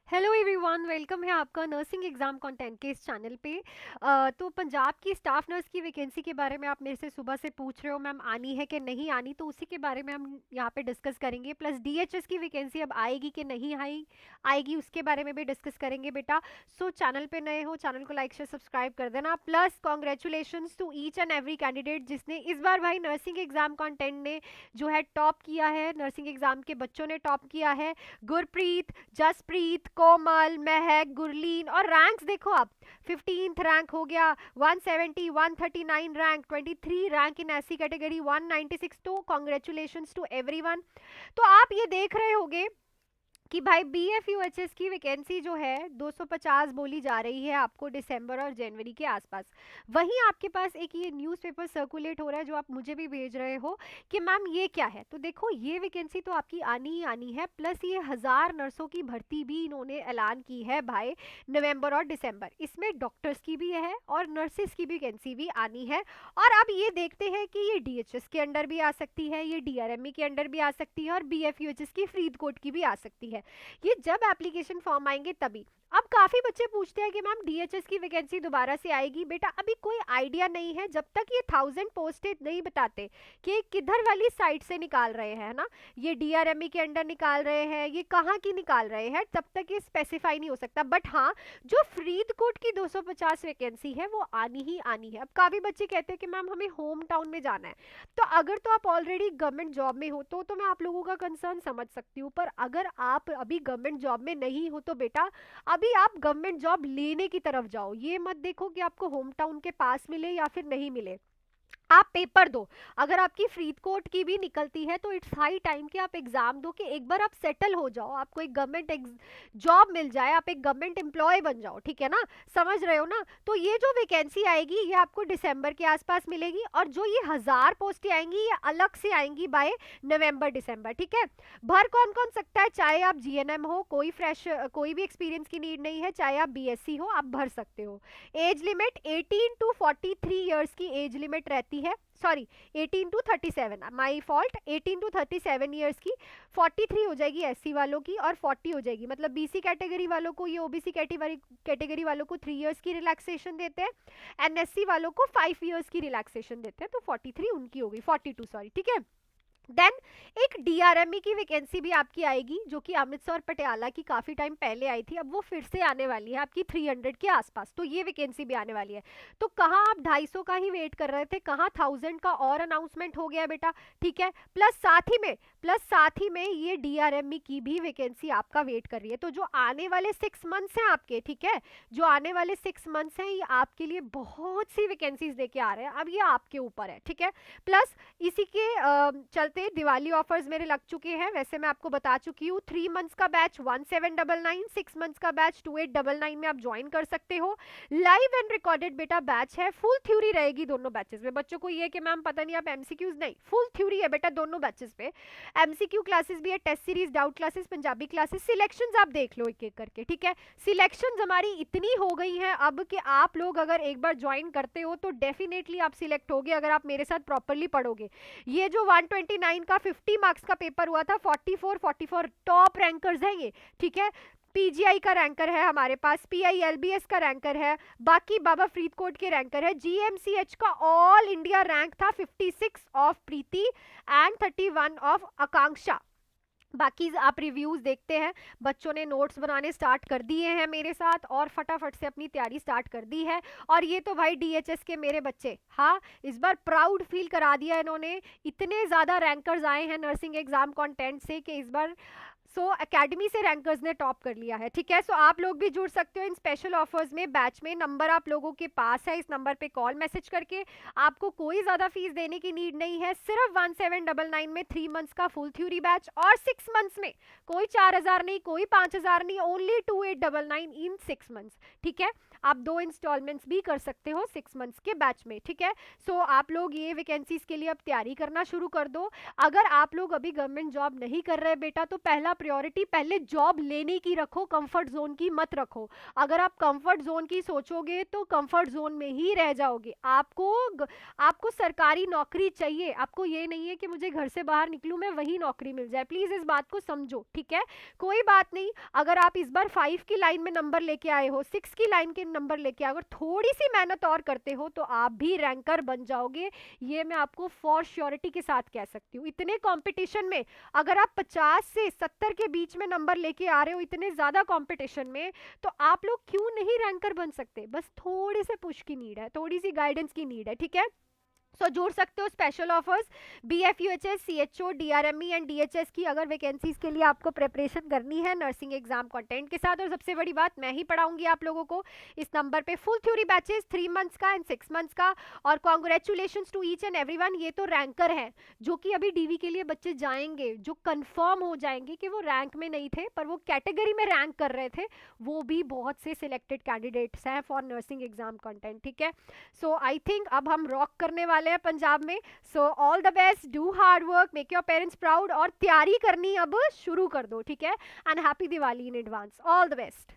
Hello everyone, welcome है आपका nursing exam content के इस चैनल पे। तो पंजाब की स्टाफ नर्स की वैकेंसी के बारे में आप मेरे से सुबह से पूछ रहे हो मैम आनी है कि नहीं आनी, तो उसी के बारे में हम यहाँ पे डिस्कस करेंगे। प्लस डीएचएस की वैकेंसी अब आएगी कि नहीं आएगी उसके बारे में भी डिस्कस करेंगे बेटा। सो चैनल पे नए हो, चैनल को लाइक शेयर सब्सक्राइब कर देना। Plus congratulations to each and every candidate जिसने इस बार भाई नर्सिंग एग्जाम कंटेंट ने जो है टॉप किया है, नर्सिंग एग्जाम के बच्चों ने टॉप किया है। गुरप्रीत, जसप्रीत, कोमल, महक, गुरलीन और रैंक्स देखो आप। 15th रैंक हो गया, 170, 139 rank, 23 rank in SC category, 196। तो कॉन्ग्रेचुलेशंस टू एवरीवन। तो आप ये देख रहे होंगे कि भाई बीएफयूएचएस की वैकेंसी जो है 250 बोली जा रही है आपको दिसंबर और जनवरी के आसपास। वहीं आपके पास एक ये न्यूज़पेपर सर्कुलेट हो रहा है जो आप मुझे भी भेज रहे हो कि मैम ये क्या है। तो देखो ये वैकेंसी तो आपकी आनी ही आनी है। प्लस ये 1000 नर्सों की भर्ती भी इन्होंने ऐलान की है भाई, नवंबर और दिसंबर। इसमें डॉक्टर्स की भी है और नर्सिस की भी वैकेंसी भी आनी है। और अब ये देखते हैं कि ये डीएचएस के अंडर भी आ सकती है, ये डीआरएमई के अंडर भी आ सकती है और बीएफयूएचएस की फरीदकोट की भी आ सकती है। ये जब एप्लीकेशन फॉर्म आएंगे तभी। अब काफी बच्चे पूछते हैं कि मैम डीएचएस की वैकेंसी दोबारा से आएगी। बेटा अभी कोई आइडिया नहीं है जब तक ये 1000 पोस्टेड नहीं बताते कि किधर वाली साइट से निकाल रहे हैं, ना ये डीआरएमई के अंडर निकाल रहे हैं, ये कहाँ की निकाल रहे हैं, तब तक ये स्पेसिफाई नहीं हो सकता। बट हाँ, जो फरीदकोट की 250 वैकेंसी है वो आनी ही आनी है। अब काफी बच्चे कहते हैं कि मैम हमें होम टाउन में जाना है। तो अगर तो आप ऑलरेडी गवर्नमेंट जॉब में हो तो मैं आप लोगों का कंसर्न समझ सकती हूँ। पर अगर आप अभी गवर्नमेंट जॉब में नहीं हो तो बेटा अभी आप गवर्नमेंट जॉब लेने की तरफ जाओ। ये मत देखो कि आपको होम टाउन के पास मिले या फिर नहीं मिले। आप पेपर दो। अगर आपकी फरीदकोट की भी निकलती है तो इट्स हाई टाइम कि आप एग्जाम दो, कि एक बार आप सेटल हो जाओ, आपको एक गवर्नमेंट जॉब मिल जाए, आप एक गवर्नमेंट एम्प्लॉय बन जाओ। ठीक है ना, समझ रहे हो ना। तो ये जो वैकेंसी आएगी ये आपको दिसंबर के आसपास मिलेगी और जो ये 1000 पोस्टें आएंगी ये अलग से आएंगी बाय नवंबर दिसंबर। ठीक है, भर कौन कौन सकता है, चाहे आप जीएनएम हो, कोई फ्रेश कोई भी एक्सपीरियंस की नीड नहीं है, चाहे आप बीएससी हो आप भर सकते हो। एज लिमिट 18 टू 43 ईयर्स की एज लिमिट रहती है। Sorry, 18 to 37, my fault, 18 to 37 years की। 43 हो जाएगी एससी वालों की और 40 हो जाएगी, मतलब बीसी कैटेगरी वालों को, ये ओबीसी कैटेगरी वालों को 3 ईयर्स की रिलैक्सेशन देते हैं, एनएससी वालों को 5 ईयर्स की रिलैक्सेशन देते हैं। तो 43 उनकी होगी, 42 सॉरी। ठीक है, देन एक डीआरएमई की वैकेंसी भी आपकी आएगी जो कि अमृतसर और पटियाला की काफ़ी टाइम पहले आई थी, अब वो फिर से आने वाली है आपकी 300 के आसपास। तो ये वैकेंसी भी आने वाली है। तो कहाँ आप 250 का ही वेट कर रहे थे, कहाँ 1000 का और अनाउंसमेंट हो गया बेटा। ठीक है, प्लस साथ ही में ये डीआरएमई की भी वैकेंसी आपका वेट कर रही है। तो जो आने वाले 6 मंथ्स हैं आपके, ठीक है, जो आने वाले 6 मंथ्स हैं ये आपके लिए बहुत सी वैकेंसीज लेके आ रहे हैं। अब ये आपके ऊपर है। ठीक है, प्लस इसी के चलते दिवाली ऑफर्स मेरे लग चुके हैं, वैसे मैं आपको बता चुकी हूँ। 3 मंथ्स का बैच 1799, 6 मंथ्स का बैच 2899 में आप ज्वाइन कर सकते हो। लाइव एंड रिकॉर्डेड बेटा बैच है, फुल थ्योरी रहेगी दोनों बैचेस में। बच्चों को ये कि मैम पता नहीं आप एमसीक्यूज, नहीं, फुल थ्योरी है बेटा दोनों बैचेस पे। एमसीक्यू क्लासेस भी है, test series, doubt classes, Punjabi classes, selection आप देख लो एक एक करके। ठीक है, सिलेक्शन हमारी इतनी हो गई हैं अब कि आप लोग अगर एक बार ज्वाइन करते हो तो डेफिनेटली आप सिलेक्ट होगे अगर आप मेरे साथ प्रॉपरली पढ़ोगे। ये जो 129 का 50 मार्क्स का पेपर हुआ था, 44 टॉप रैंकर्स हैं ये। ठीक है, पीजीआई का रैंकर है हमारे पास, पीआईएलबीएस का रैंकर है, बाकी बाबा फरीदकोट के रैंकर है, जीएमसीएच का ऑल इंडिया रैंक था 56 ऑफ प्रीति एंड 31 ऑफ आकांक्षा। बाकी आप रिव्यूज देखते हैं, बच्चों ने नोट्स बनाने स्टार्ट कर दिए हैं मेरे साथ और फटाफट से अपनी तैयारी स्टार्ट कर दी है। और ये तो भाई डीएचएस के मेरे बच्चे, हाँ, इस बार प्राउड फील करा दिया इन्होंने। इतने ज़्यादा रैंकर्स आए हैं नर्सिंग एग्जाम कंटेंट से कि इस बार एकेडमी से रैंकर्स ने टॉप कर लिया है। ठीक है, सो आप लोग भी जुड़ सकते हो इन स्पेशल ऑफर्स में, बैच में। नंबर आप लोगों के पास है, इस नंबर पे कॉल मैसेज करके, आपको कोई ज़्यादा फीस देने की नीड नहीं है। सिर्फ 1799 में 3 मंथ्स का फुल थ्योरी बैच और 6 मंथ्स में कोई 4000 नहीं, कोई 5000 नहीं, ओनली 2899 इन 6 मंथ्स। ठीक है, आप 2 इंस्टॉलमेंट्स भी कर सकते हो 6 मंथ्स के बैच में। ठीक है, सो आप लोग ये वैकेंसीज के लिए अब तैयारी करना शुरू कर दो। अगर आप लोग अभी गवर्नमेंट जॉब नहीं कर रहे बेटा तो पहला प्रायोरिटी पहले जॉब लेने की रखो, कंफर्ट जोन की मत रखो। अगर आप कंफर्ट जोन की सोचोगे तो कंफर्ट जोन में ही रह जाओगे। आपको सरकारी नौकरी चाहिए, आपको ये नहीं है कि मुझे घर से बाहर निकलूं मैं वही नौकरी मिल जाए। प्लीज इस बात को समझो, ठीक है। कोई बात नहीं, अगर आप इस बार 5 की लाइन में नंबर लेके आए हो, 6 की लाइन के नंबर लेके आए, अगर थोड़ी सी मेहनत और करते हो तो आप भी रैंकर बन जाओगे। ये मैं आपको फॉर श्योरिटी के साथ कह सकती हूँ। इतने कंपटीशन में अगर आप 50 से 70 के बीच में नंबर लेके आ रहे हो, इतने ज्यादा कंपटीशन में, तो आप लोग क्यों नहीं रैंकर बन सकते? बस थोड़ी से पुश की नीड है, थोड़ी सी गाइडेंस की नीड है, ठीक है। सो जोड़ सकते हो special offers, BFUHS, CHO, DRME and DHS की अगर वैकेंसीज के लिए आपको प्रिपरेशन करनी है नर्सिंग एग्जाम कंटेंट के साथ। और सबसे बड़ी बात, मैं ही पढ़ाऊंगी आप लोगों को इस नंबर पे फुल थ्योरी बैचेस, 3 मंथ्स का एंड 6 मंथ्स का। और congratulation to each and everyone. ये तो रैंकर है जो कि अभी डीवी के लिए बच्चे जाएंगे, जो कंफर्म हो जाएंगे कि वो रैंक में नहीं थे पर वो कैटेगरी में रैंक कर रहे थे, वो भी बहुत से सिलेक्टेड कैंडिडेट्स हैं फॉर नर्सिंग एग्जाम कंटेंट, ठीक है। सो आई थिंक अब हम रॉक करने वाले हैं पंजाब में। So all the best, do hard work, make your parents proud, और तैयारी करनी अब शुरू कर दो, ठीक है। And happy Diwali in advance, all the best.